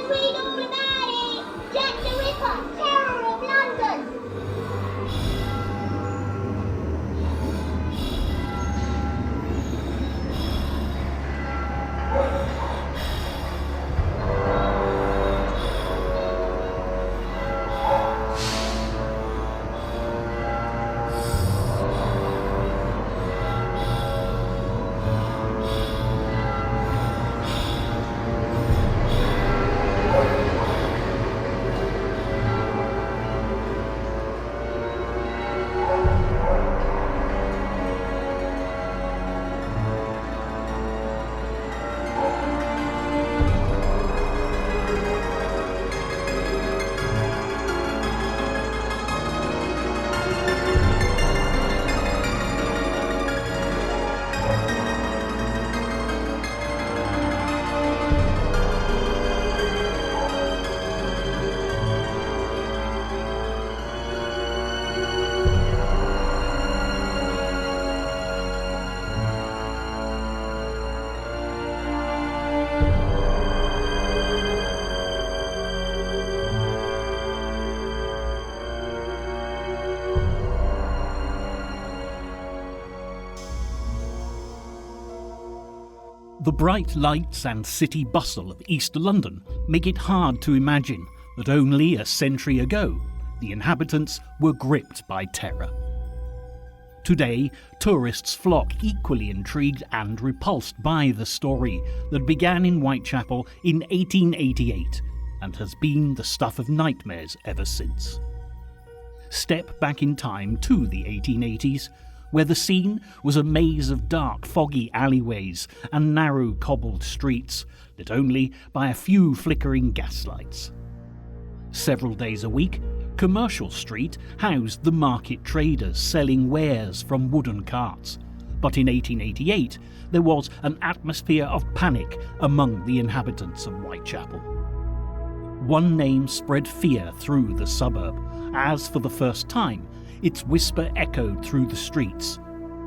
the freedom fanatic! Jack the Ripper, terror of London! The bright lights and city bustle of East London make it hard to imagine that only a century ago the inhabitants were gripped by terror. Today, tourists flock equally intrigued and repulsed by the story that began in Whitechapel in 1888 and has been the stuff of nightmares ever since. Step back in time to the 1880s, where the scene was a maze of dark, foggy alleyways and narrow cobbled streets, lit only by a few flickering gaslights. Several days a week, Commercial Street housed the market traders selling wares from wooden carts. But in 1888, there was an atmosphere of panic among the inhabitants of Whitechapel. One name spread fear through the suburb, as for the first time, its whisper echoed through the streets: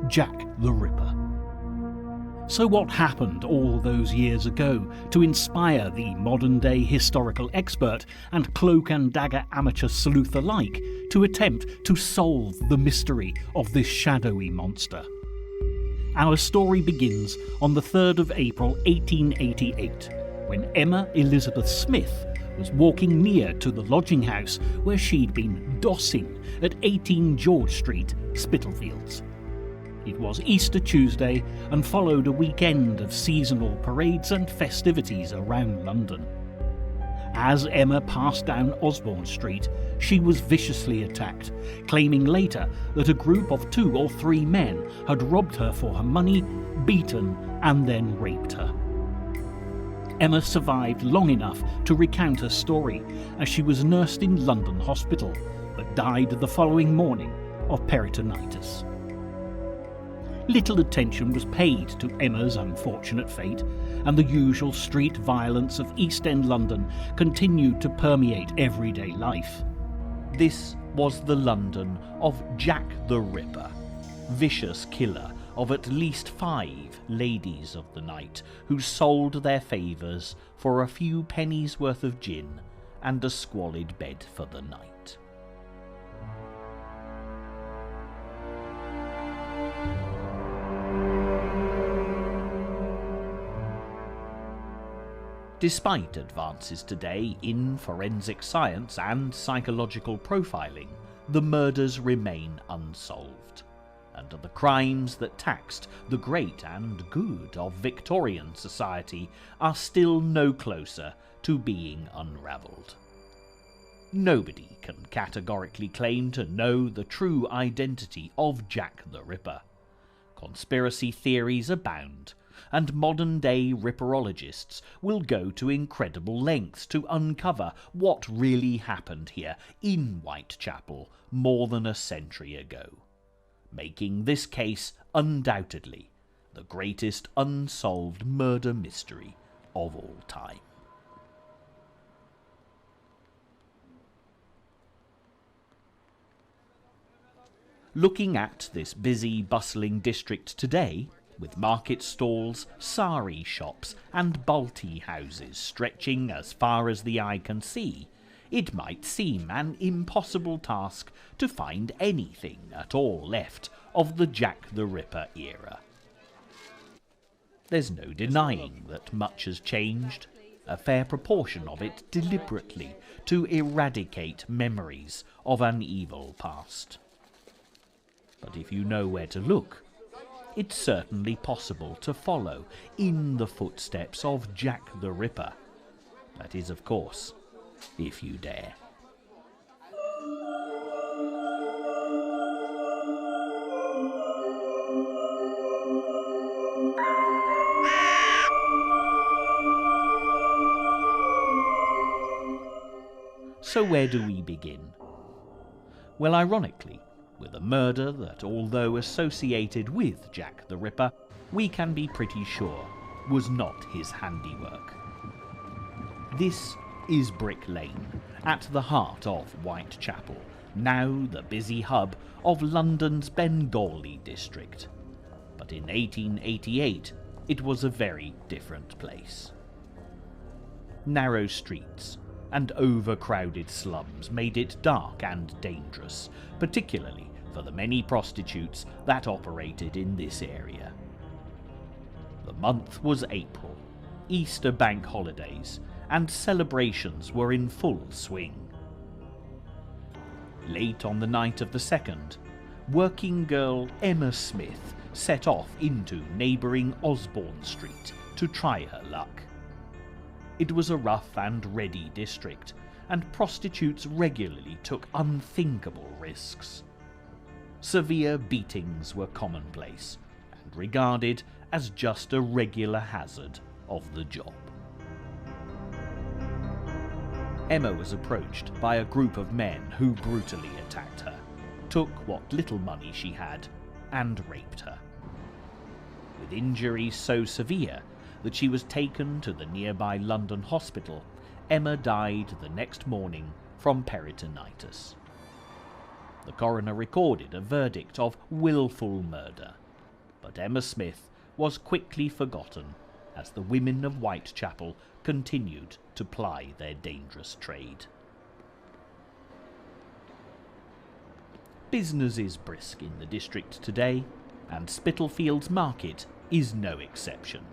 Jack the Ripper. So what happened all those years ago to inspire the modern-day historical expert and cloak-and-dagger amateur sleuth alike to attempt to solve the mystery of this shadowy monster? Our story begins on the 3rd of April 1888, when Emma Elizabeth Smith was walking near to the lodging house where she'd been dossing at 18 George Street, Spitalfields. It was Easter Tuesday and followed a weekend of seasonal parades and festivities around London. As Emma passed down Osborne Street, she was viciously attacked, claiming later that a group of 2 or 3 men had robbed her for her money, beaten, and then raped her. Emma survived long enough to recount her story as she was nursed in London hospital, but died the following morning of peritonitis. Little attention was paid to Emma's unfortunate fate, and the usual street violence of East End London continued to permeate everyday life. This was the London of Jack the Ripper, vicious killer of at least 5 ladies of the night who sold their favours for a few pennies worth of gin and a squalid bed for the night. Despite advances today in forensic science and psychological profiling, the murders remain unsolved, and the crimes that taxed the great and good of Victorian society are still no closer to being unravelled. Nobody can categorically claim to know the true identity of Jack the Ripper. Conspiracy theories abound, and modern-day ripperologists will go to incredible lengths to uncover what really happened here in Whitechapel more than a century ago, making this case undoubtedly the greatest unsolved murder mystery of all time. Looking at this busy, bustling district today, with market stalls, sari shops and balti houses stretching as far as the eye can see, it might seem an impossible task to find anything at all left of the Jack the Ripper era. There's no denying that much has changed, a fair proportion of it deliberately to eradicate memories of an evil past. But if you know where to look, it's certainly possible to follow in the footsteps of Jack the Ripper. That is, of course, if you dare. So where do we begin? Well, ironically, with a murder that, although associated with Jack the Ripper, we can be pretty sure was not his handiwork. This is Brick Lane, at the heart of Whitechapel, now the busy hub of London's Bengali district. But in 1888, it was a very different place. Narrow streets and overcrowded slums made it dark and dangerous, particularly for the many prostitutes that operated in this area. The month was April, Easter bank holidays, and celebrations were in full swing. Late on the night of the 2nd, working girl Emma Smith set off into neighbouring Osborne Street to try her luck. It was a rough and ready district, and prostitutes regularly took unthinkable risks. Severe beatings were commonplace, and regarded as just a regular hazard of the job. Emma was approached by a group of men who brutally attacked her, took what little money she had, and raped her. With injuries so severe that she was taken to the nearby London hospital, Emma died the next morning from peritonitis. The coroner recorded a verdict of willful murder, but Emma Smith was quickly forgotten as the women of Whitechapel continued to ply their dangerous trade. Business is brisk in the district today, and Spitalfields Market is no exception.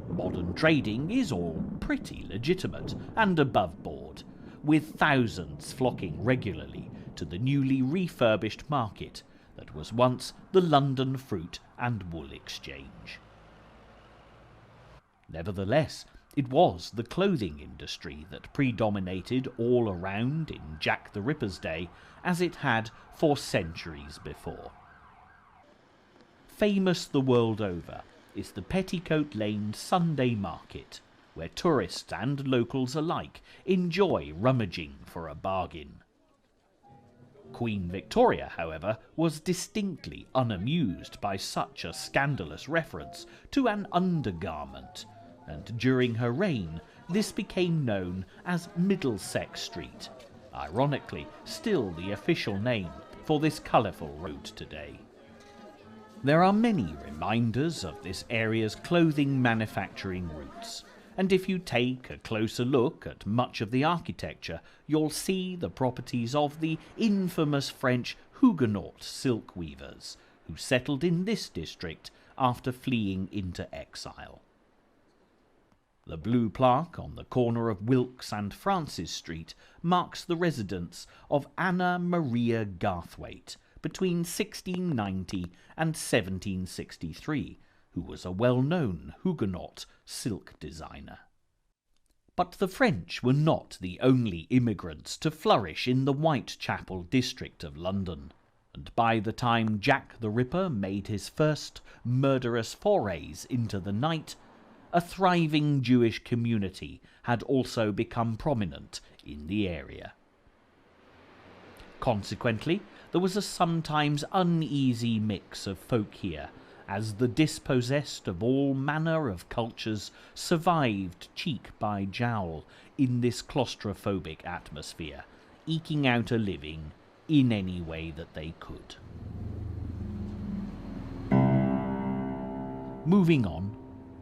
Modern trading is all pretty legitimate and above board, with thousands flocking regularly to the newly refurbished market that was once the London Fruit and Wool Exchange. Nevertheless, it was the clothing industry that predominated all around in Jack the Ripper's day, as it had for centuries before. Famous the world over is the Petticoat Lane Sunday Market, where tourists and locals alike enjoy rummaging for a bargain. Queen Victoria, however, was distinctly unamused by such a scandalous reference to an undergarment, and during her reign this became known as Middlesex Street, ironically still the official name for this colourful road today. There are many reminders of this area's clothing manufacturing roots, and if you take a closer look at much of the architecture, you'll see the properties of the infamous French Huguenot silk weavers, who settled in this district after fleeing into exile. The blue plaque on the corner of Wilkes and Francis Street marks the residence of Anna Maria Garthwaite between 1690 and 1763, who was a well-known Huguenot silk designer. But the French were not the only immigrants to flourish in the Whitechapel district of London, and by the time Jack the Ripper made his first murderous forays into the night, a thriving Jewish community had also become prominent in the area. Consequently, there was a sometimes uneasy mix of folk here, as the dispossessed of all manner of cultures survived cheek by jowl in this claustrophobic atmosphere, eking out a living in any way that they could. Moving on,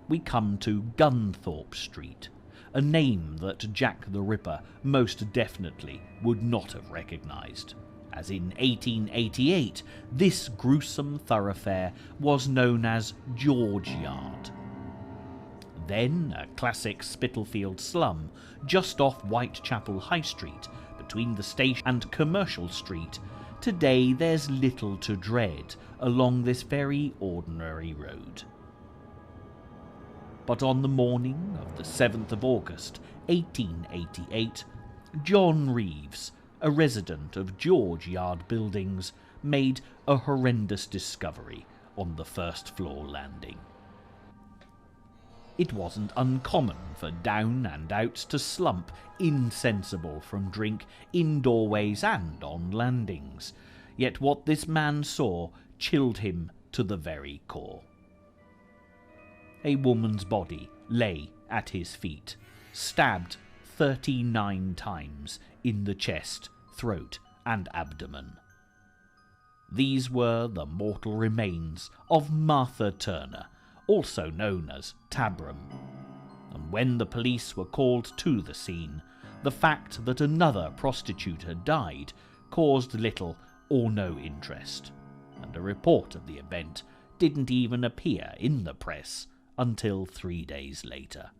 we come to Gunthorpe Street, a name that Jack the Ripper most definitely would not have recognised, as in 1888 this gruesome thoroughfare was known as George Yard. Then a classic Spitalfield slum just off Whitechapel High Street between the station and Commercial Street. Today there's little to dread along this very ordinary road. But on the morning of the 7th of August 1888, John Reeves, a resident of George Yard Buildings, made a horrendous discovery on the first floor landing. It wasn't uncommon for down and outs to slump insensible from drink in doorways and on landings, yet what this man saw chilled him to the very core. A woman's body lay at his feet, stabbed 39 times in the chest, throat, and abdomen. These were the mortal remains of Martha Turner, also known as Tabram. And when the police were called to the scene, the fact that another prostitute had died caused little or no interest, and a report of the event didn't even appear in the press until 3 days later.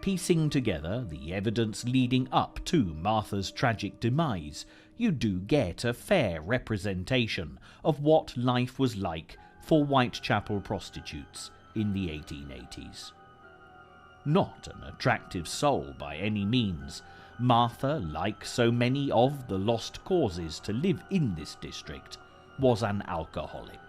Piecing together the evidence leading up to Martha's tragic demise, you do get a fair representation of what life was like for Whitechapel prostitutes in the 1880s. Not an attractive soul by any means, Martha, like so many of the lost causes to live in this district, was an alcoholic.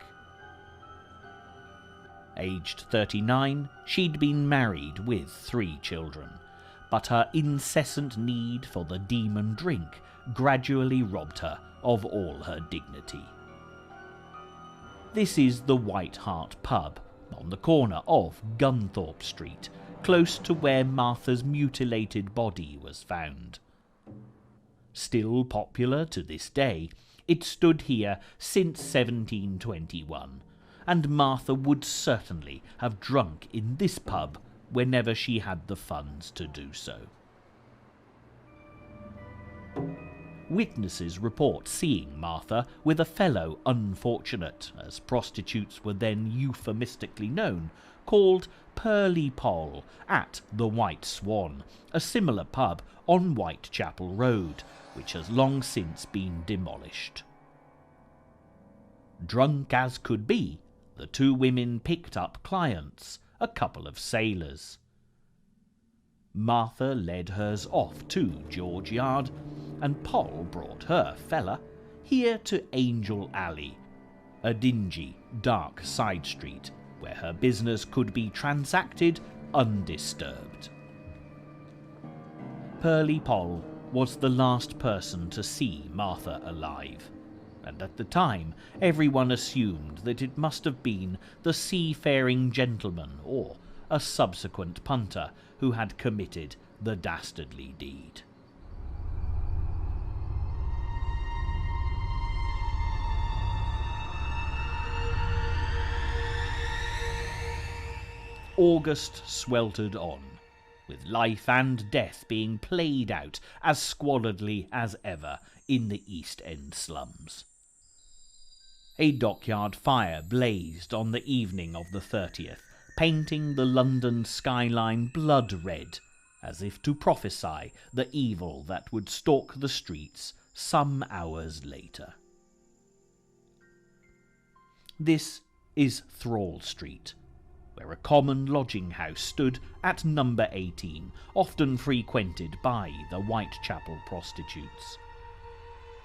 Aged 39, she'd been married with 3 children, but her incessant need for the demon drink gradually robbed her of all her dignity. This is the White Hart pub on the corner of Gunthorpe Street, close to where Martha's mutilated body was found. Still popular to this day, it stood here since 1721, and Martha would certainly have drunk in this pub whenever she had the funds to do so. Witnesses report seeing Martha with a fellow unfortunate, as prostitutes were then euphemistically known, called Pearly Poll at the White Swan, a similar pub on Whitechapel Road, which has long since been demolished. Drunk as could be, the 2 women picked up clients, a couple of sailors. Martha led hers off to George Yard, and Poll brought her fella here to Angel Alley, a dingy, dark side street where her business could be transacted undisturbed. Pearly Poll was the last person to see Martha alive, and at the time everyone assumed that it must have been the seafaring gentleman or a subsequent punter who had committed the dastardly deed. August sweltered on, with life and death being played out as squalidly as ever in the East End slums. A dockyard fire blazed on the evening of the 30th, painting the London skyline blood red, as if to prophesy the evil that would stalk the streets some hours later. This is Thrall Street, where a common lodging house stood at number 18, often frequented by the Whitechapel prostitutes.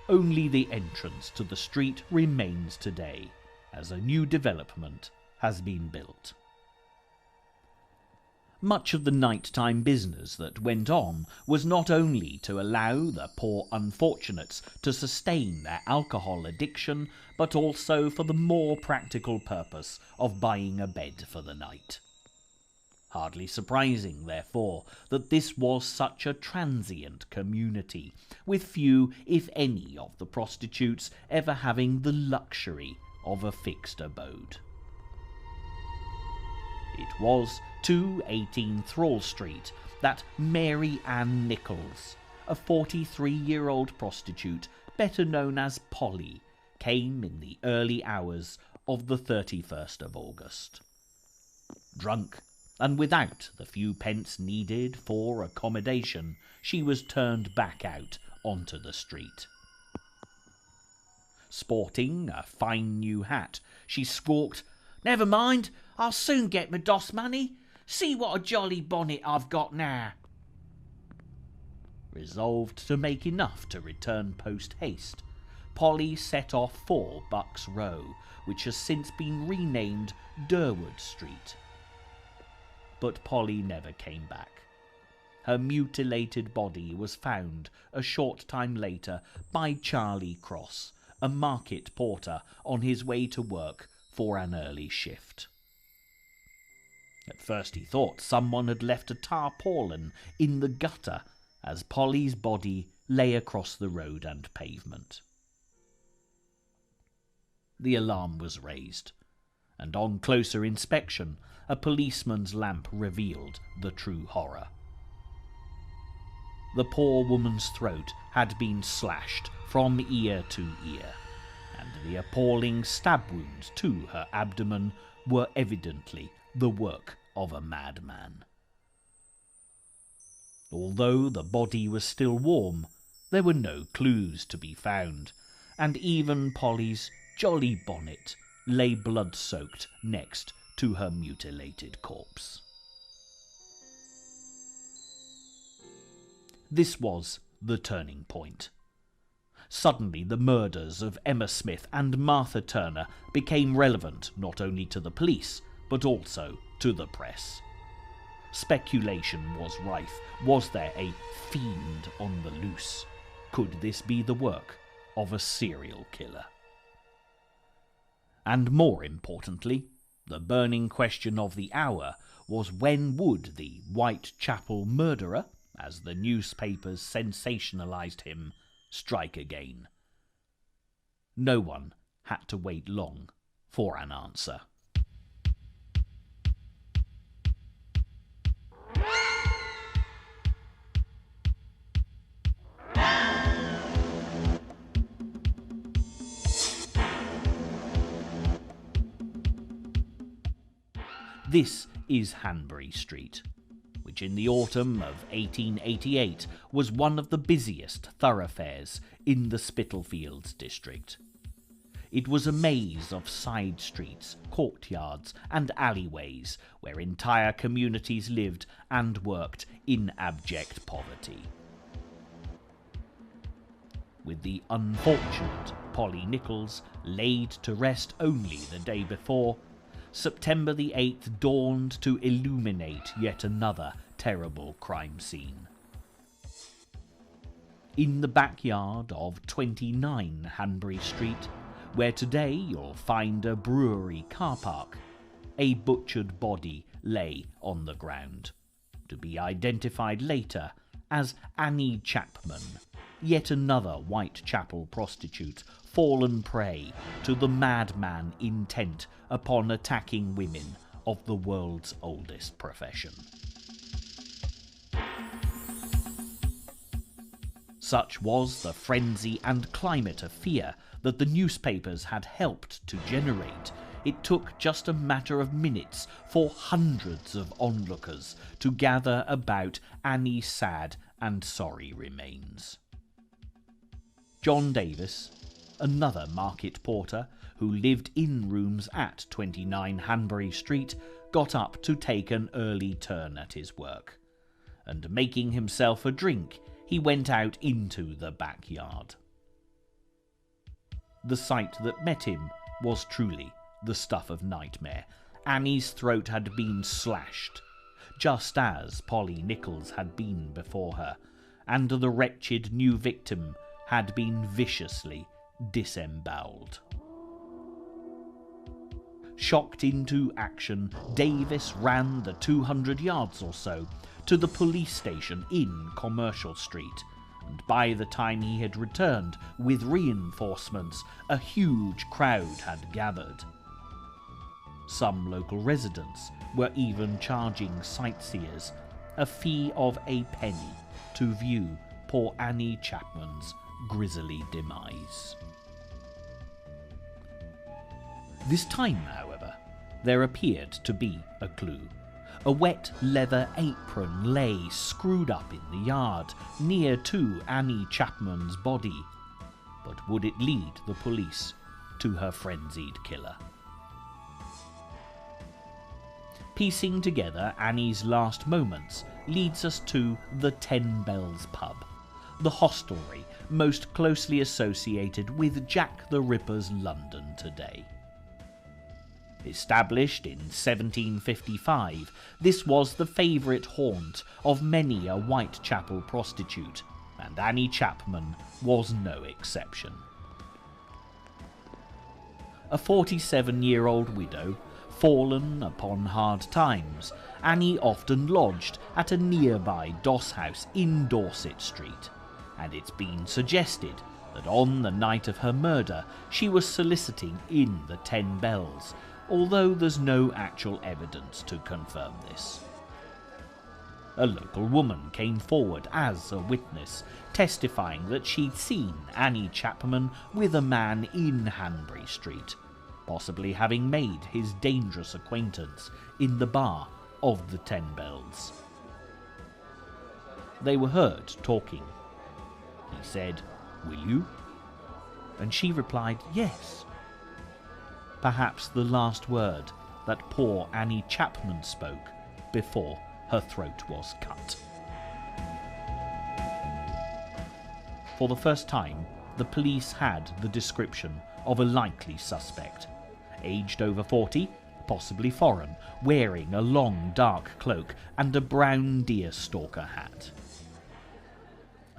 Only the entrance to the street remains today, as a new development has been built. Much of the nighttime business that went on was not only to allow the poor unfortunates to sustain their alcohol addiction, but also for the more practical purpose of buying a bed for the night. Hardly surprising, therefore, that this was such a transient community, with few, if any, of the prostitutes ever having the luxury of a fixed abode. It was to 18 Thrall Street that Mary Ann Nichols, a 43-year-old prostitute better known as Polly, came in the early hours of the 31st of August. Drunk, and without the few pence needed for accommodation, she was turned back out onto the street. Sporting a fine new hat, she squawked, "Never mind, I'll soon get my doss money. See what a jolly bonnet I've got now." Resolved to make enough to return post-haste, Polly set off for Bucks Row, which has since been renamed Durwood Street. But Polly never came back. Her mutilated body was found a short time later by Charlie Cross, a market porter on his way to work for an early shift. At first he thought someone had left a tarpaulin in the gutter as Polly's body lay across the road and pavement. The alarm was raised, and on closer inspection, a policeman's lamp revealed the true horror. The poor woman's throat had been slashed from ear to ear, and the appalling stab wounds to her abdomen were evidently the work of a madman. Although the body was still warm, there were no clues to be found, and even Polly's jolly bonnet lay blood-soaked next to her mutilated corpse. This was the turning point. Suddenly the murders of Emma Smith and Martha Turner became relevant not only to the police, but also to the press. Speculation was rife. Was there a fiend on the loose? Could this be the work of a serial killer? And more importantly, the burning question of the hour was when would the Whitechapel murderer, as the newspapers sensationalized him, strike again? No one had to wait long for an answer. This is Hanbury Street, which in the autumn of 1888 was one of the busiest thoroughfares in the Spitalfields district. It was a maze of side streets, courtyards and alleyways where entire communities lived and worked in abject poverty. With the unfortunate Polly Nichols laid to rest only the day before, September the 8th dawned to illuminate yet another terrible crime scene. In the backyard of 29 Hanbury Street, where today you'll find a brewery car park, a butchered body lay on the ground, to be identified later as Annie Chapman, yet another Whitechapel prostitute fallen prey to the madman intent upon attacking women of the world's oldest profession. Such was the frenzy and climate of fear that the newspapers had helped to generate. It took just a matter of minutes for hundreds of onlookers to gather about Annie's sad and sorry remains. John Davis, another market porter who lived in rooms at 29 Hanbury Street, got up to take an early turn at his work, and making himself a drink, he went out into the backyard. The sight that met him was truly the stuff of nightmare. Annie's throat had been slashed, just as Polly Nichols had been before her, and the wretched new victim had been viciously disemboweled. Shocked into action, Davis ran the 200 yards or so to the police station in Commercial Street, and by the time he had returned with reinforcements, a huge crowd had gathered. Some local residents were even charging sightseers a fee of a penny to view poor Annie Chapman's grisly demise. This time, however, there appeared to be a clue. A wet leather apron lay screwed up in the yard near to Annie Chapman's body. But would it lead the police to her frenzied killer? Piecing together Annie's last moments leads us to the 10 Bells pub, the hostelry most closely associated with Jack the Ripper's London today. Established in 1755, this was the favourite haunt of many a Whitechapel prostitute, and Annie Chapman was no exception. A 47-year-old widow, fallen upon hard times, Annie often lodged at a nearby doss house in Dorset Street, and it's been suggested that on the night of her murder she was soliciting in the 10 Bells, although there's no actual evidence to confirm this. A local woman came forward as a witness, testifying that she'd seen Annie Chapman with a man in Hanbury Street, possibly having made his dangerous acquaintance in the bar of the 10 Bells. They were heard talking. He said, "Will you?" And she replied, "Yes." Perhaps the last word that poor Annie Chapman spoke before her throat was cut. For the first time, the police had the description of a likely suspect. Aged over 40, possibly foreign, wearing a long dark cloak and a brown deerstalker hat.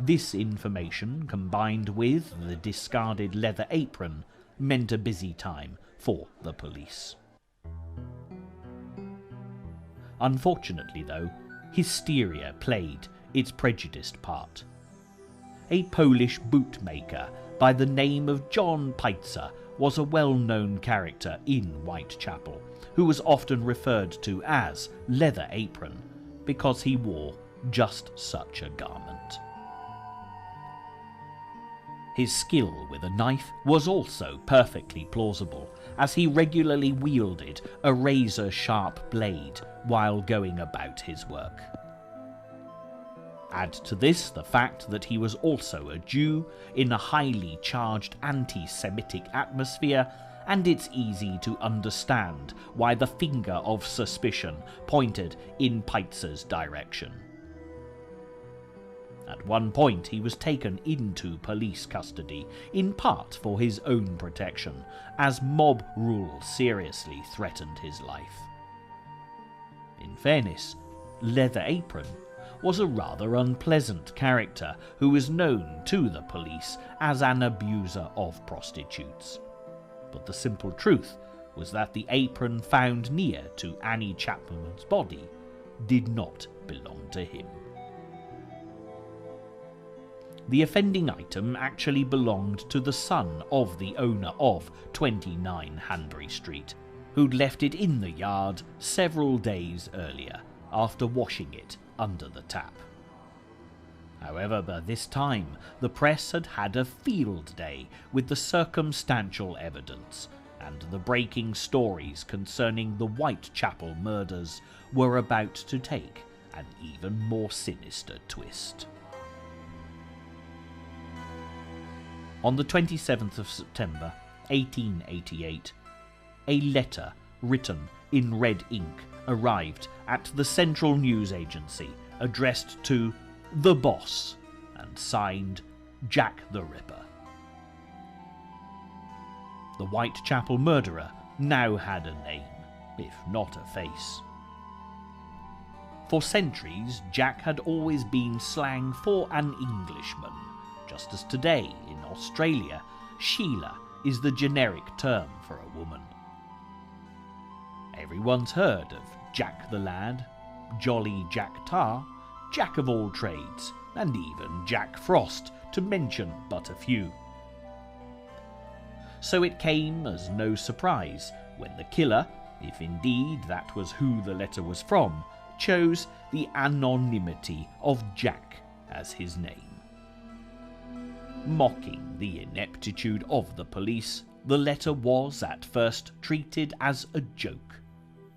This information, combined with the discarded leather apron, meant a busy time for the police. Unfortunately, though, hysteria played its prejudiced part. A Polish bootmaker by the name of John Pietzar was a well-known character in Whitechapel, who was often referred to as Leather Apron because he wore just such a garment. His skill with a knife was also perfectly plausible, as he regularly wielded a razor-sharp blade while going about his work. Add to this the fact that he was also a Jew in a highly charged anti-Semitic atmosphere, and it's easy to understand why the finger of suspicion pointed in Pietzar's direction. At one point he was taken into police custody, in part for his own protection, as mob rule seriously threatened his life. In fairness, Leather Apron was a rather unpleasant character who was known to the police as an abuser of prostitutes. But the simple truth was that the apron found near to Annie Chapman's body did not belong to him. The offending item actually belonged to the son of the owner of 29 Hanbury Street, who'd left it in the yard several days earlier after washing it under the tap. However, by this time, the press had had a field day with the circumstantial evidence, and the breaking stories concerning the Whitechapel murders were about to take an even more sinister twist. On the 27th of September, 1888, a letter written in red ink arrived at the Central News Agency, addressed to the boss and signed Jack the Ripper. The Whitechapel murderer now had a name, if not a face. For centuries, Jack had always been slang for an Englishman, just as today in Australia, Sheila is the generic term for a woman. Everyone's heard of Jack the Lad, Jolly Jack Tar, Jack of all trades, and even Jack Frost, to mention but a few. So it came as no surprise when the killer, if indeed that was who the letter was from, chose the anonymity of Jack as his name. Mocking the ineptitude of the police, the letter was at first treated as a joke,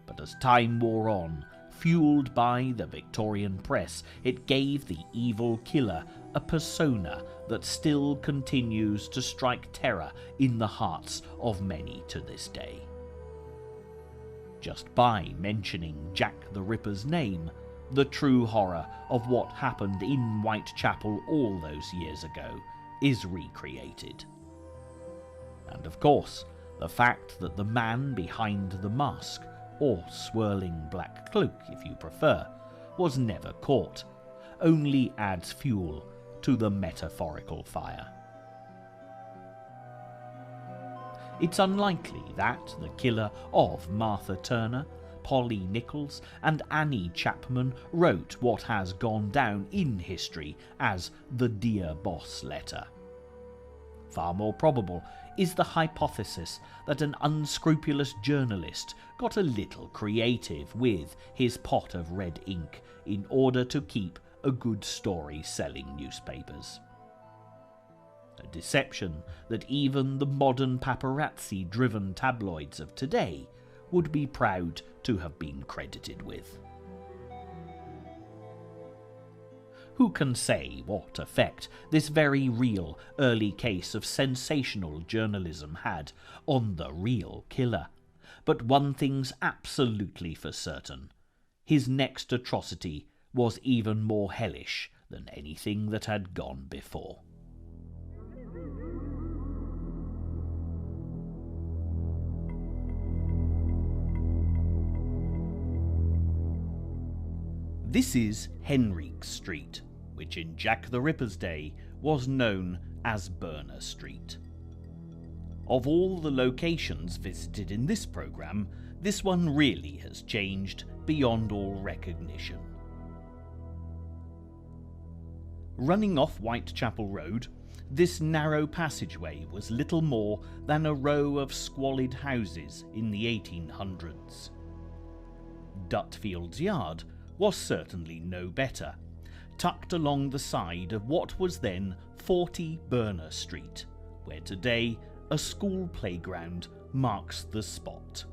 but as time wore on, fueled by the Victorian press, it gave the evil killer a persona that still continues to strike terror in the hearts of many to this day. Just by mentioning Jack the Ripper's name, the true horror of what happened in Whitechapel all those years ago is recreated. And of course, the fact that the man behind the mask, or swirling black cloak if you prefer, was never caught, only adds fuel to the metaphorical fire. It's unlikely that the killer of Martha Turner, Polly Nichols, and Annie Chapman wrote what has gone down in history as the Dear Boss letter. Far more probable is the hypothesis that an unscrupulous journalist got a little creative with his pot of red ink in order to keep a good story selling newspapers. A deception that even the modern paparazzi-driven tabloids of today would be proud to have been credited with. Who can say what effect this very real early case of sensational journalism had on the real killer? But one thing's absolutely for certain. His next atrocity was even more hellish than anything that had gone before. This is Henriques Street, which in Jack the Ripper's day was known as Burner Street. Of all the locations visited in this programme, this one really has changed beyond all recognition. Running off Whitechapel Road, this narrow passageway was little more than a row of squalid houses in the 1800s. Dutfield's Yard was certainly no better, tucked along the side of what was then 40 Burner Street, where today a school playground marks the spot.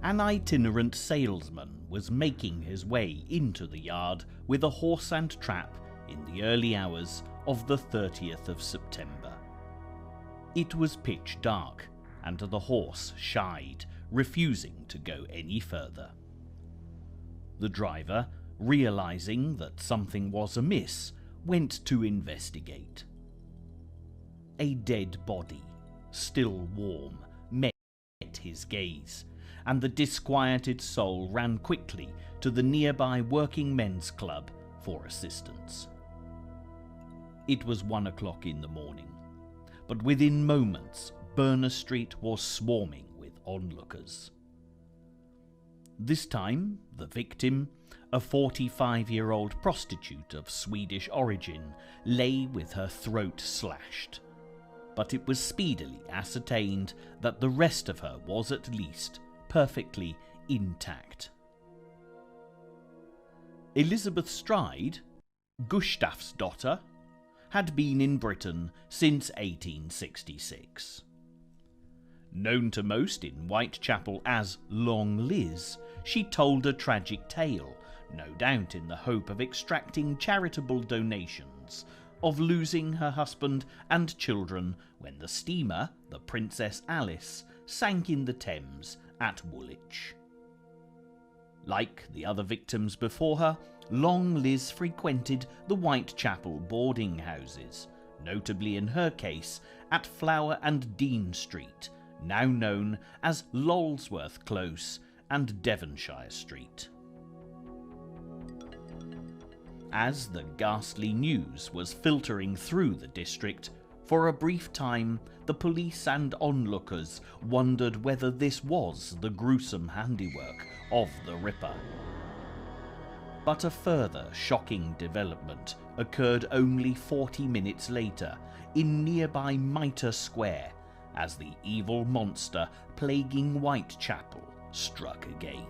An itinerant salesman was making his way into the yard with a horse and trap in the early hours of the 30th of September. It was pitch dark, and the horse shied, refusing to go any further. The driver, realizing that something was amiss, went to investigate. A dead body, still warm, met his gaze, and the disquieted soul ran quickly to the nearby working men's club for assistance. It was 1 o'clock in the morning, but within moments Burner Street was swarming with onlookers. This time, the victim, a 45-year-old prostitute of Swedish origin, lay with her throat slashed. But it was speedily ascertained that the rest of her was at least perfectly intact. Elizabeth Stride, Gustaf's daughter, had been in Britain since 1866. Known to most in Whitechapel as Long Liz, she told a tragic tale, no doubt in the hope of extracting charitable donations, of losing her husband and children when the steamer, the Princess Alice, sank in the Thames at Woolwich. Like the other victims before her, Long Liz frequented the Whitechapel boarding houses, notably in her case at Flower and Dean Street, now known as Lolsworth Close and Devonshire Street. As the ghastly news was filtering through the district, for a brief time the police and onlookers wondered whether this was the gruesome handiwork of the Ripper. But a further shocking development occurred only 40 minutes later in nearby Mitre Square, as the evil monster plaguing Whitechapel struck again.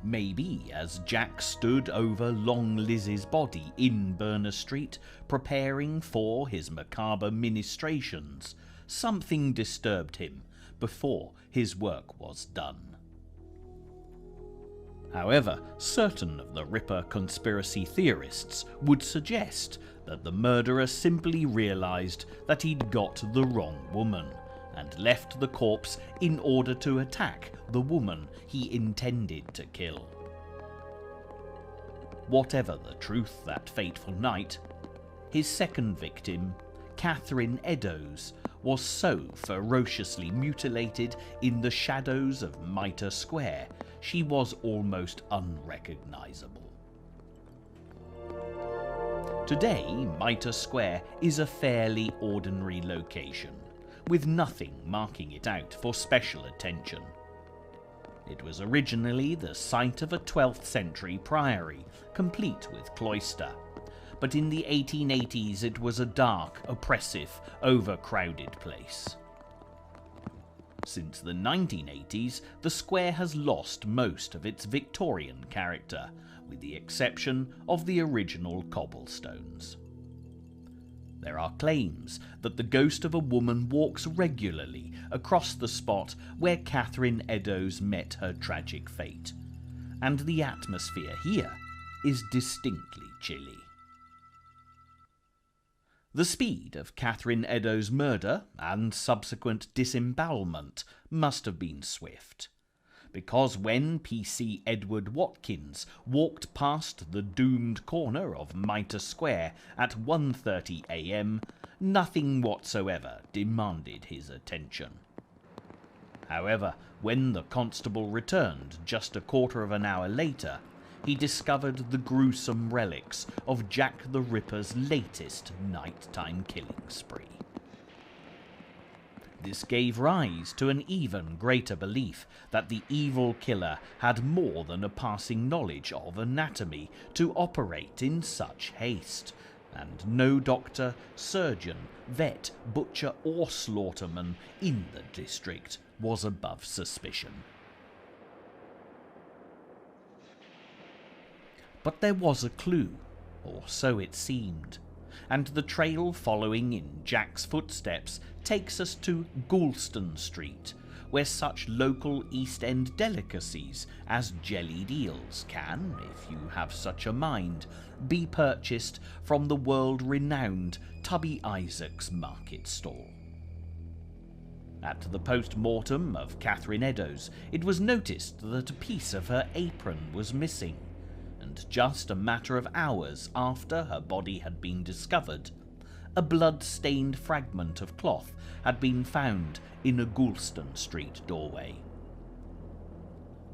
Maybe as Jack stood over Long Liz's body in Berner Street, preparing for his macabre ministrations, something disturbed him before his work was done. However, certain of the Ripper conspiracy theorists would suggest that the murderer simply realised that he'd got the wrong woman, and left the corpse in order to attack the woman he intended to kill. Whatever the truth that fateful night, his second victim, Catherine Eddowes, was so ferociously mutilated in the shadows of Mitre Square she was almost unrecognisable. Today, Mitre Square is a fairly ordinary location, with nothing marking it out for special attention. It was originally the site of a 12th century priory, complete with cloister, but in the 1880s it was a dark, oppressive, overcrowded place. Since the 1980s, the square has lost most of its Victorian character, with the exception of the original cobblestones. There are claims that the ghost of a woman walks regularly across the spot where Catherine Eddowes met her tragic fate, and the atmosphere here is distinctly chilly. The speed of Catherine Eddowes' murder and subsequent disembowelment must have been swift, because when PC Edward Watkins walked past the doomed corner of Mitre Square at 1:30 a.m, nothing whatsoever demanded his attention. However, when the constable returned just a quarter of an hour later, he discovered the gruesome relics of Jack the Ripper's latest nighttime killing spree. This gave rise to an even greater belief that the evil killer had more than a passing knowledge of anatomy to operate in such haste, and no doctor, surgeon, vet, butcher or slaughterman in the district was above suspicion. But there was a clue, or so it seemed, and the trail following in Jack's footsteps takes us to Goulston Street, where such local East End delicacies as jellied eels can, if you have such a mind, be purchased from the world-renowned Tubby Isaac's market stall. At the post-mortem of Catherine Eddowes, it was noticed that a piece of her apron was missing, and just a matter of hours after her body had been discovered, a blood-stained fragment of cloth had been found in a Goulston Street doorway.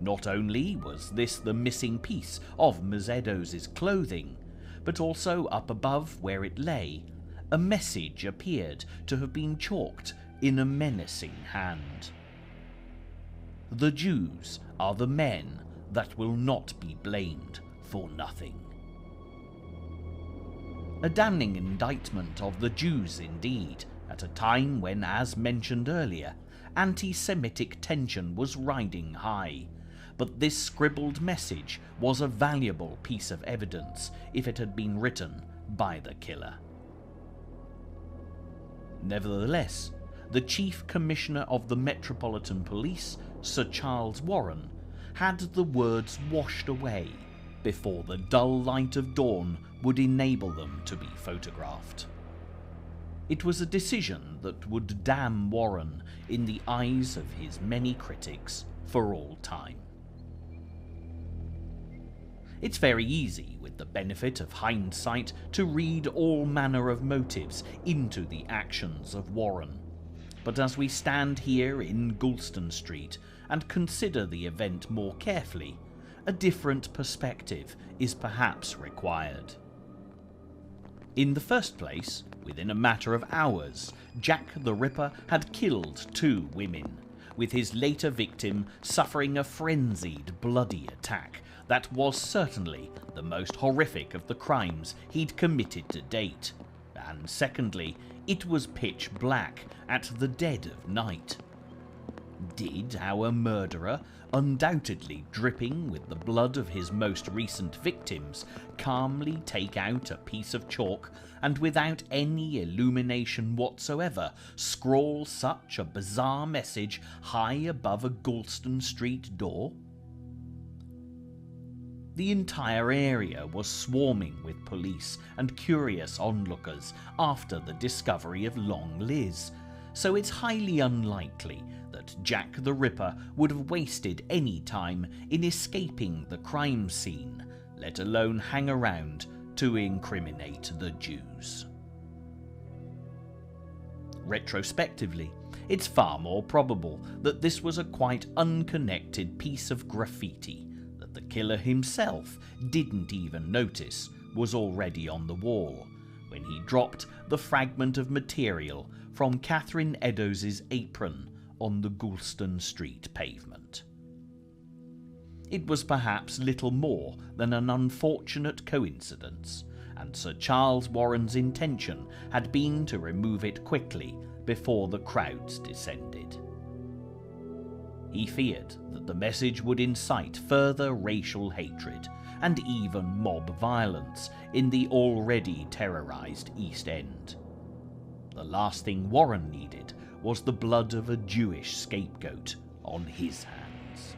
Not only was this the missing piece of Ms. Eddowes' clothing, but also up above where it lay, a message appeared to have been chalked in a menacing hand. "The Jews are the men that will not be blamed for nothing." A damning indictment of the Jews indeed, at a time when, as mentioned earlier, anti-Semitic tension was riding high, but this scribbled message was a valuable piece of evidence if it had been written by the killer. Nevertheless, the Chief Commissioner of the Metropolitan Police, Sir Charles Warren, had the words washed away before the dull light of dawn would enable them to be photographed. It was a decision that would damn Warren in the eyes of his many critics for all time. It's very easy, with the benefit of hindsight, to read all manner of motives into the actions of Warren. But as we stand here in Goulston Street and consider the event more carefully, a different perspective is perhaps required. In the first place, within a matter of hours, Jack the Ripper had killed 2 women, with his later victim suffering a frenzied, bloody attack that was certainly the most horrific of the crimes he'd committed to date. And secondly, it was pitch black at the dead of night. Did our murderer, undoubtedly dripping with the blood of his most recent victims, calmly take out a piece of chalk and without any illumination whatsoever scrawl such a bizarre message high above a Goulston Street door? The entire area was swarming with police and curious onlookers after the discovery of Long Liz, so it's highly unlikely that Jack the Ripper would have wasted any time in escaping the crime scene, let alone hang around to incriminate the Jews. Retrospectively, it's far more probable that this was a quite unconnected piece of graffiti that the killer himself didn't even notice was already on the wall when he dropped the fragment of material from Catherine Eddowes' apron on the Goulston Street pavement. It was perhaps little more than an unfortunate coincidence, and Sir Charles Warren's intention had been to remove it quickly before the crowds descended. He feared that the message would incite further racial hatred and even mob violence in the already terrorised East End. The last thing Warren needed was the blood of a Jewish scapegoat on his hands.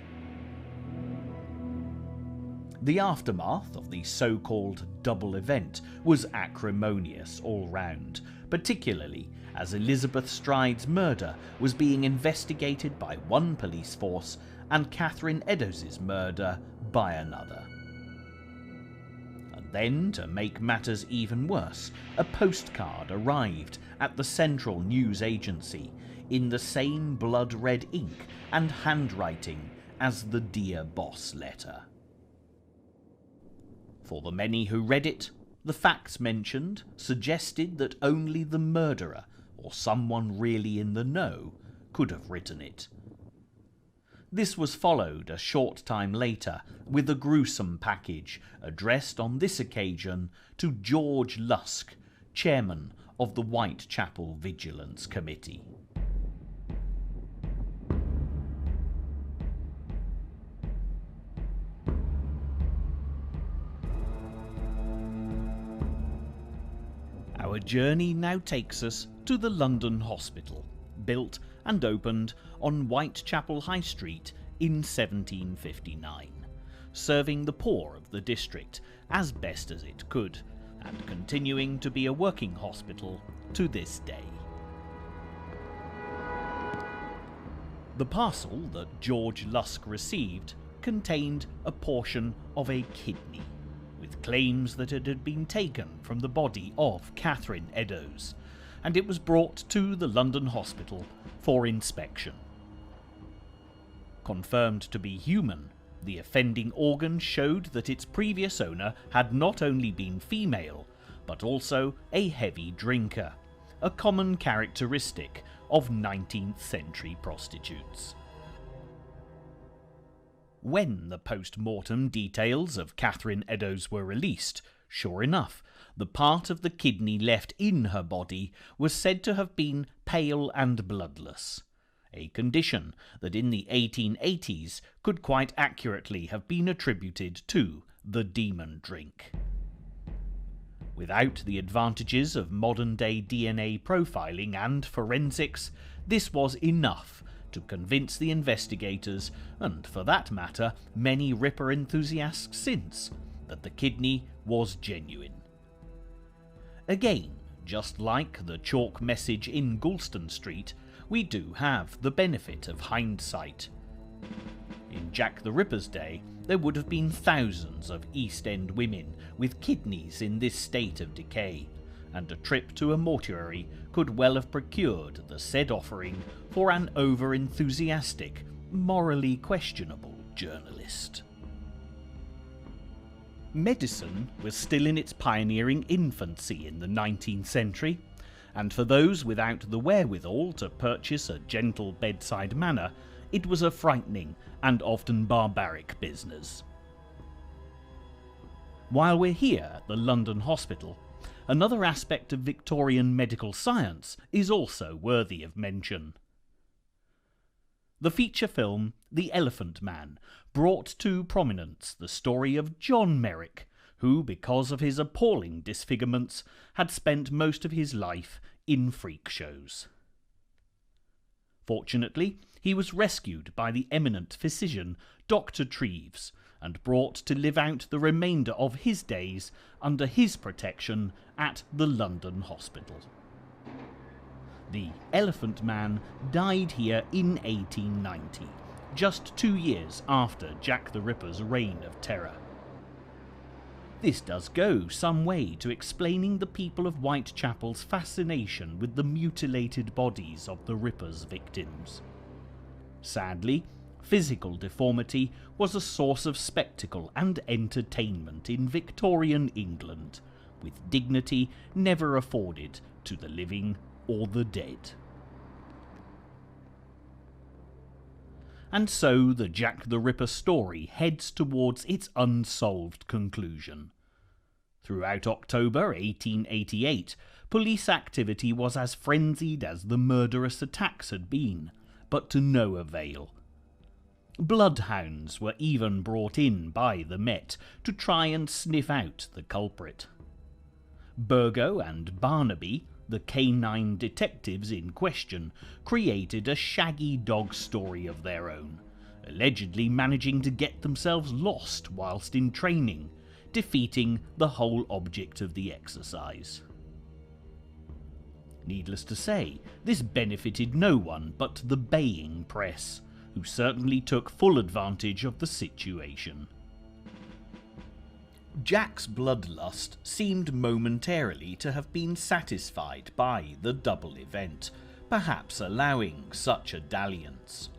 The aftermath of the so-called double event was acrimonious all round, particularly as Elizabeth Stride's murder was being investigated by one police force and Catherine Eddowes' murder by another. And then, to make matters even worse, a postcard arrived at the Central News Agency in the same blood-red ink and handwriting as the Dear Boss letter. For the many who read it, the facts mentioned suggested that only the murderer, or someone really in the know, could have written it. This was followed a short time later with a gruesome package addressed on this occasion to George Lusk, chairman of the Whitechapel Vigilance Committee. Our journey now takes us to the London Hospital, built and opened on Whitechapel High Street in 1759, serving the poor of the district as best as it could, and continuing to be a working hospital to this day. The parcel that George Lusk received contained a portion of a kidney, with claims that it had been taken from the body of Catherine Eddowes, and it was brought to the London Hospital for inspection. Confirmed to be human, the offending organ showed that its previous owner had not only been female, but also a heavy drinker, a common characteristic of 19th century prostitutes. When the post-mortem details of Catherine Eddowes were released, sure enough, the part of the kidney left in her body was said to have been pale and bloodless, a condition that in the 1880s could quite accurately have been attributed to the demon drink. Without the advantages of modern-day DNA profiling and forensics, this was enough to convince the investigators, and for that matter many Ripper enthusiasts since, that the kidney was genuine. Again, just like the chalk message in Goulston Street, we do have the benefit of hindsight. In Jack the Ripper's day, there would have been thousands of East End women with kidneys in this state of decay, and a trip to a mortuary could well have procured the said offering for an over-enthusiastic, morally questionable journalist. Medicine was still in its pioneering infancy in the 19th century, and for those without the wherewithal to purchase a gentle bedside manner, it was a frightening and often barbaric business. While we're here at the London Hospital, another aspect of Victorian medical science is also worthy of mention. The feature film The Elephant Man brought to prominence the story of John Merrick, who, because of his appalling disfigurements, had spent most of his life in freak shows. Fortunately, he was rescued by the eminent physician Dr. Treves and brought to live out the remainder of his days under his protection at the London Hospital. The Elephant Man died here in 1890, just 2 years after Jack the Ripper's reign of terror. This does go some way to explaining the people of Whitechapel's fascination with the mutilated bodies of the Ripper's victims. Sadly, physical deformity was a source of spectacle and entertainment in Victorian England, with dignity never afforded to the living or the dead. And so the Jack the Ripper story heads towards its unsolved conclusion. Throughout October 1888, police activity was as frenzied as the murderous attacks had been, but to no avail. Bloodhounds were even brought in by the Met to try and sniff out the culprit. Burgo and Barnaby, the canine detectives in question, created a shaggy dog story of their own, allegedly managing to get themselves lost whilst in training, defeating the whole object of the exercise. Needless to say, this benefited no one but the baying press, who certainly took full advantage of the situation. Jack's bloodlust seemed momentarily to have been satisfied by the double event, perhaps allowing such a dalliance.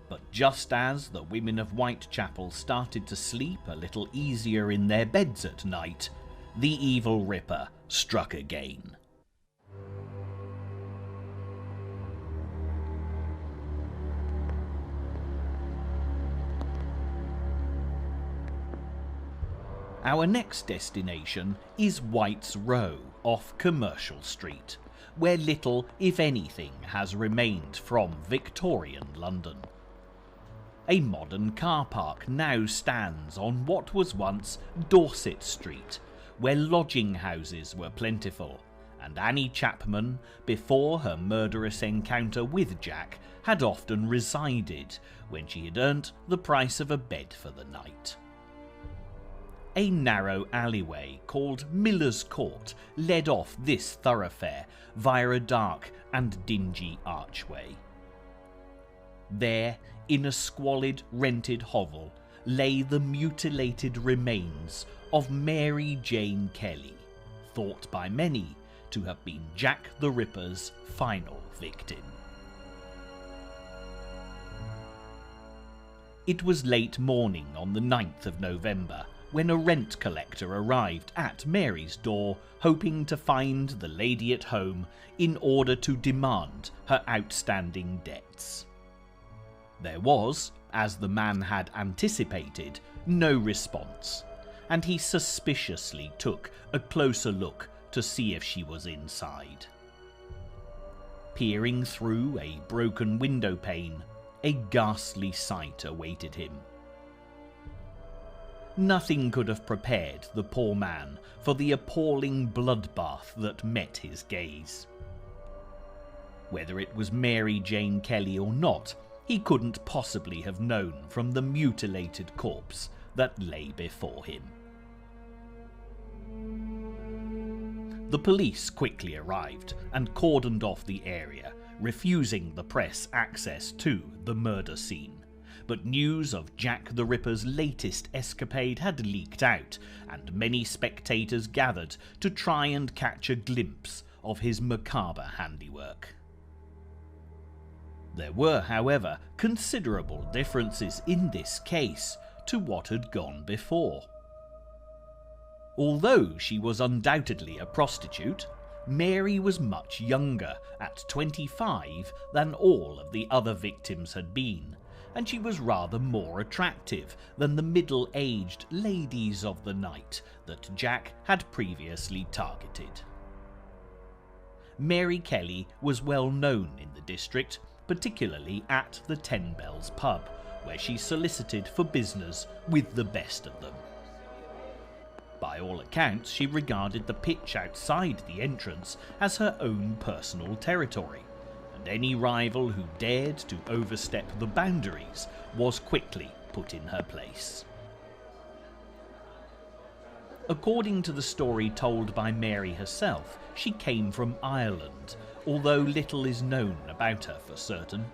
But just as the women of Whitechapel started to sleep a little easier in their beds at night, the evil Ripper struck again. Our next destination is White's Row off Commercial Street, where little, if anything, has remained from Victorian London. A modern car park now stands on what was once Dorset Street, where lodging houses were plentiful, and Annie Chapman, before her murderous encounter with Jack, had often resided when she had earned the price of a bed for the night. A narrow alleyway called Miller's Court led off this thoroughfare via a dark and dingy archway. There, in a squalid rented hovel, lay the mutilated remains of Mary Jane Kelly, thought by many to have been Jack the Ripper's final victim. It was late morning on the 9th of November, when a rent collector arrived at Mary's door, hoping to find the lady at home in order to demand her outstanding debts. There was, as the man had anticipated, no response, and he suspiciously took a closer look to see if she was inside. Peering through a broken window pane, a ghastly sight awaited him. Nothing could have prepared the poor man for the appalling bloodbath that met his gaze. Whether it was Mary Jane Kelly or not, he couldn't possibly have known from the mutilated corpse that lay before him. The police quickly arrived and cordoned off the area, refusing the press access to the murder scene. But news of Jack the Ripper's latest escapade had leaked out, and many spectators gathered to try and catch a glimpse of his macabre handiwork. There were, however, considerable differences in this case to what had gone before. Although she was undoubtedly a prostitute, Mary was much younger, at 25, than all of the other victims had been, and she was rather more attractive than the middle-aged ladies of the night that Jack had previously targeted. Mary Kelly was well known in the district, particularly at the Ten Bells pub, where she solicited for business with the best of them. By all accounts, she regarded the pitch outside the entrance as her own personal territory, and any rival who dared to overstep the boundaries was quickly put in her place. According to the story told by Mary herself, she came from Ireland, although little is known about her for certain.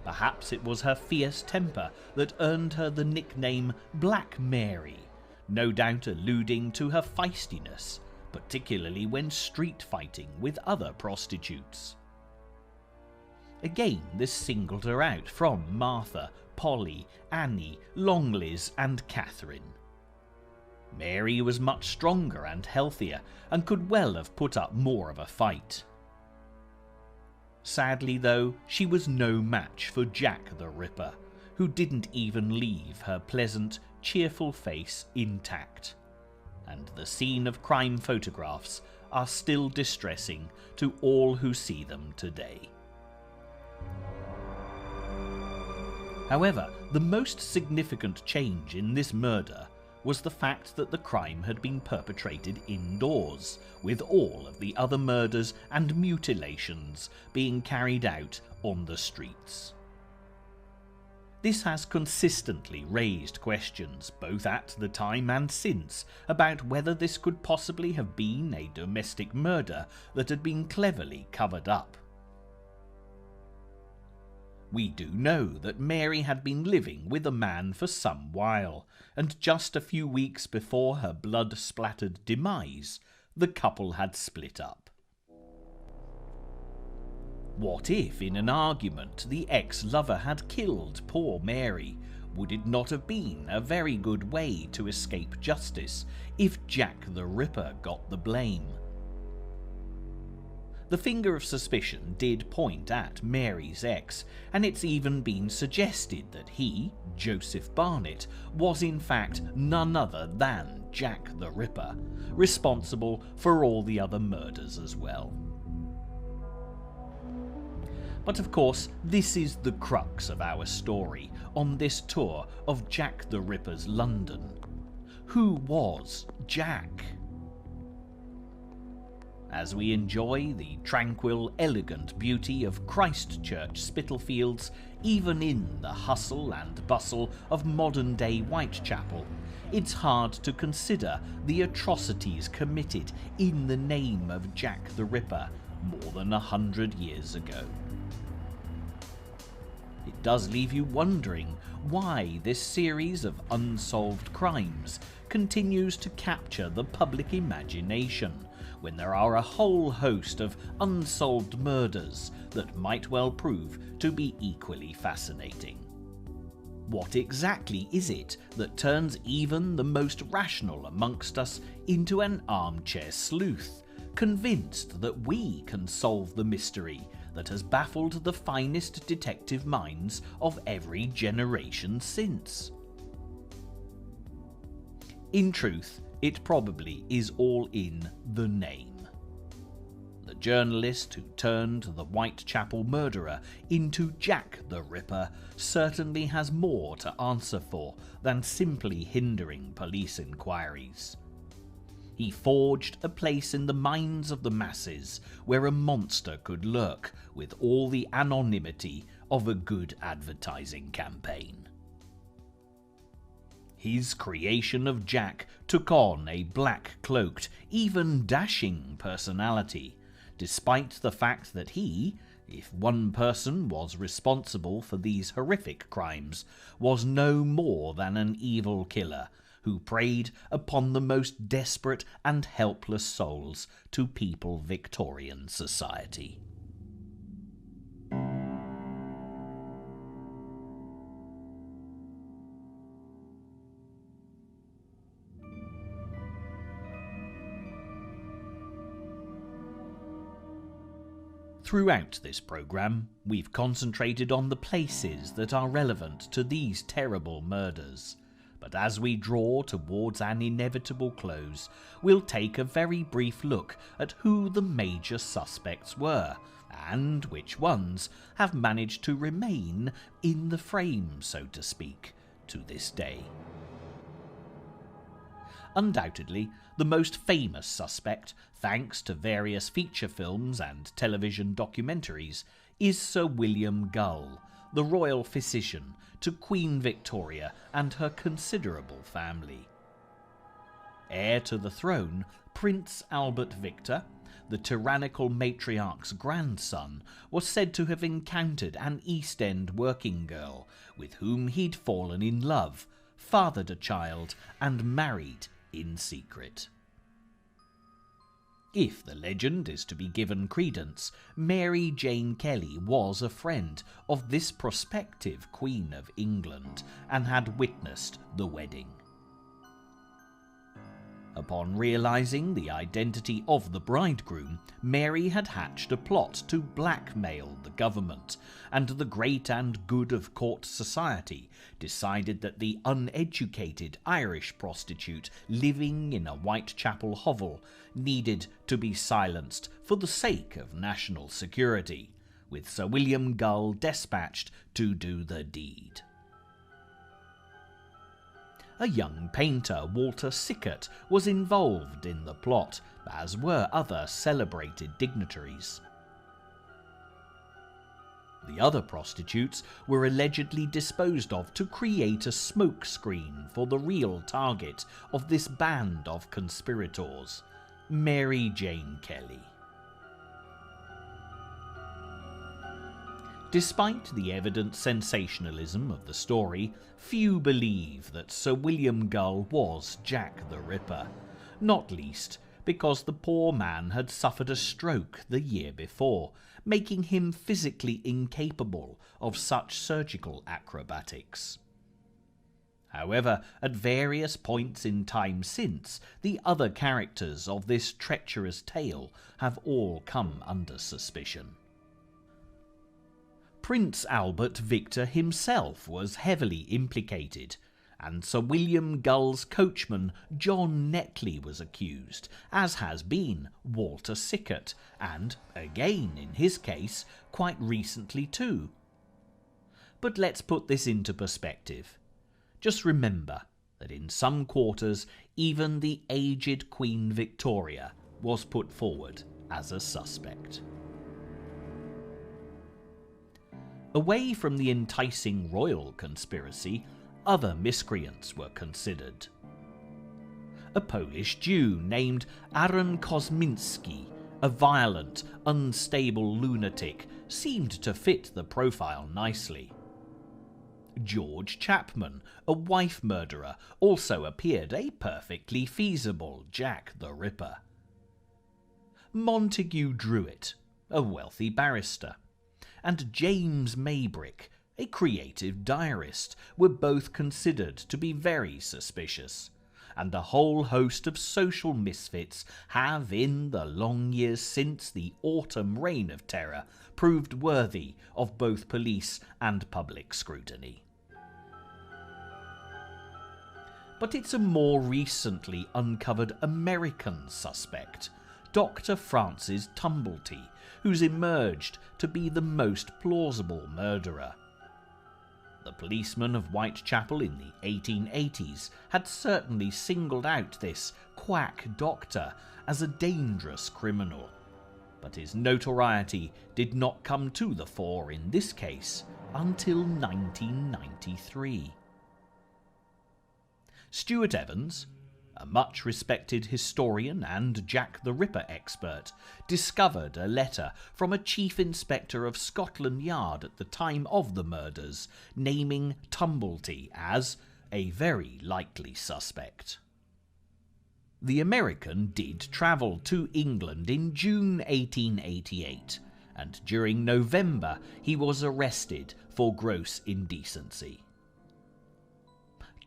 Perhaps it was her fierce temper that earned her the nickname Black Mary, no doubt alluding to her feistiness, particularly when street fighting with other prostitutes. Again, this singled her out from Martha, Polly, Annie, Longliz and Catherine. Mary was much stronger and healthier and could well have put up more of a fight. Sadly though, she was no match for Jack the Ripper, who didn't even leave her pleasant, cheerful face intact, and the scene of crime photographs are still distressing to all who see them today. However, the most significant change in this murder was the fact that the crime had been perpetrated indoors, with all of the other murders and mutilations being carried out on the streets. This has consistently raised questions, both at the time and since, about whether this could possibly have been a domestic murder that had been cleverly covered up. We do know that Mary had been living with a man for some while, and just a few weeks before her blood-splattered demise, the couple had split up. What if, in an argument, the ex-lover had killed poor Mary? Would it not have been a very good way to escape justice if Jack the Ripper got the blame? The finger of suspicion did point at Mary's ex, and it's even been suggested that he, Joseph Barnett, was in fact none other than Jack the Ripper, responsible for all the other murders as well. But of course, this is the crux of our story on this tour of Jack the Ripper's London. Who was Jack? As we enjoy the tranquil, elegant beauty of Christchurch Spitalfields, even in the hustle and bustle of modern-day Whitechapel, it's hard to consider the atrocities committed in the name of Jack the Ripper more than 100 years ago. It does leave you wondering why this series of unsolved crimes continues to capture the public imagination, when there are a whole host of unsolved murders that might well prove to be equally fascinating. What exactly is it that turns even the most rational amongst us into an armchair sleuth, convinced that we can solve the mystery that has baffled the finest detective minds of every generation since? In truth, it probably is all in the name. The journalist who turned the Whitechapel murderer into Jack the Ripper certainly has more to answer for than simply hindering police inquiries. He forged a place in the minds of the masses where a monster could lurk with all the anonymity of a good advertising campaign. His creation of Jack took on a black-cloaked, even dashing personality, despite the fact that he, if one person was responsible for these horrific crimes, was no more than an evil killer who preyed upon the most desperate and helpless souls to people Victorian society. Throughout this programme, we've concentrated on the places that are relevant to these terrible murders. But as we draw towards an inevitable close, we'll take a very brief look at who the major suspects were, and which ones have managed to remain in the frame, so to speak, to this day. Undoubtedly, the most famous suspect, thanks to various feature films and television documentaries, is Sir William Gull, the royal physician to Queen Victoria and her considerable family. Heir to the throne, Prince Albert Victor, the tyrannical matriarch's grandson, was said to have encountered an East End working girl with whom he'd fallen in love, fathered a child, and married in secret. If the legend is to be given credence, Mary Jane Kelly was a friend of this prospective Queen of England and had witnessed the wedding. Upon realising the identity of the bridegroom, Mary had hatched a plot to blackmail the government, and the great and good of court society decided that the uneducated Irish prostitute living in a Whitechapel hovel needed to be silenced for the sake of national security, with Sir William Gull despatched to do the deed. A young painter, Walter Sickert, was involved in the plot, as were other celebrated dignitaries. The other prostitutes were allegedly disposed of to create a smokescreen for the real target of this band of conspirators, Mary Jane Kelly. Despite the evident sensationalism of the story, few believe that Sir William Gull was Jack the Ripper, not least because the poor man had suffered a stroke the year before, making him physically incapable of such surgical acrobatics. However, at various points in time since, the other characters of this treacherous tale have all come under suspicion. Prince Albert Victor himself was heavily implicated, and Sir William Gull's coachman John Netley was accused, as has been Walter Sickert, and, again in his case, quite recently too. But let's put this into perspective. Just remember that in some quarters even the aged Queen Victoria was put forward as a suspect. Away from the enticing royal conspiracy, other miscreants were considered. A Polish Jew named Aaron Kosminski, a violent, unstable lunatic, seemed to fit the profile nicely. George Chapman, a wife murderer, also appeared a perfectly feasible Jack the Ripper. Montague Druitt, a wealthy barrister, and James Maybrick, a creative diarist, were both considered to be very suspicious, and a whole host of social misfits have, in the long years since the autumn reign of terror, proved worthy of both police and public scrutiny. But it's a more recently uncovered American suspect, Dr. Francis Tumblety, who's emerged to be the most plausible murderer. The policemen of Whitechapel in the 1880s had certainly singled out this quack doctor as a dangerous criminal, but his notoriety did not come to the fore in this case until 1993. Stuart Evans, a much-respected historian and Jack the Ripper expert, discovered a letter from a chief inspector of Scotland Yard at the time of the murders, naming Tumblety as a very likely suspect. The American did travel to England in June 1888, and during November he was arrested for gross indecency.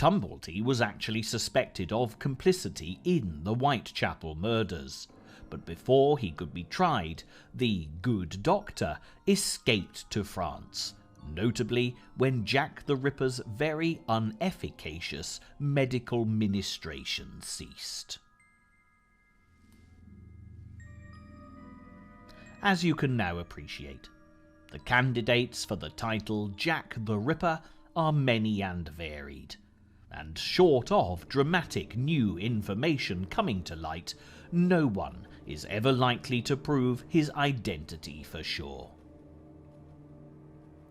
Tumblety was actually suspected of complicity in the Whitechapel murders, But before he could be tried, the good doctor escaped to France, notably when Jack the Ripper's very unefficacious medical ministration ceased. As you can now appreciate, the candidates for the title Jack the Ripper are many and varied, and short of dramatic new information coming to light, no one is ever likely to prove his identity for sure.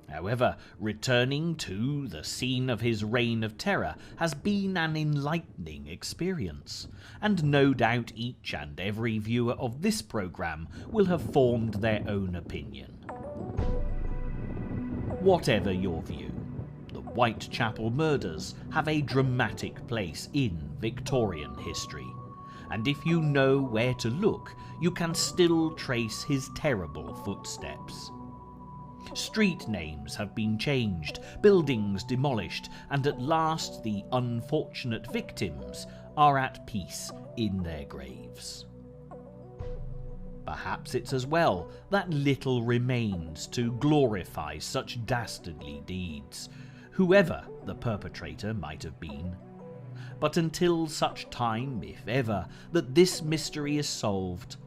However, returning to the scene of his reign of terror has been an enlightening experience, and no doubt each and every viewer of this programme will have formed their own opinion. Whatever your view, the Whitechapel murders have a dramatic place in Victorian history, and if you know where to look, you can still trace his terrible footsteps. Street names have been changed, buildings demolished, and at last the unfortunate victims are at peace in their graves. Perhaps it's as well that little remains to glorify such dastardly deeds, whoever the perpetrator might have been. But until such time, if ever, that this mystery is solved,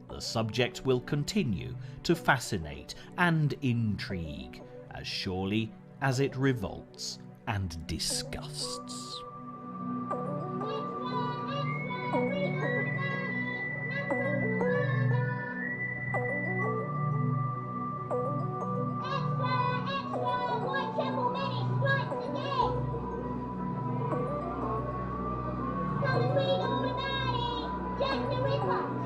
the subject will continue to fascinate and intrigue as surely as it revolts and disgusts. Whitechapel Many strikes again! Come and read all about it! Jack the Ripper!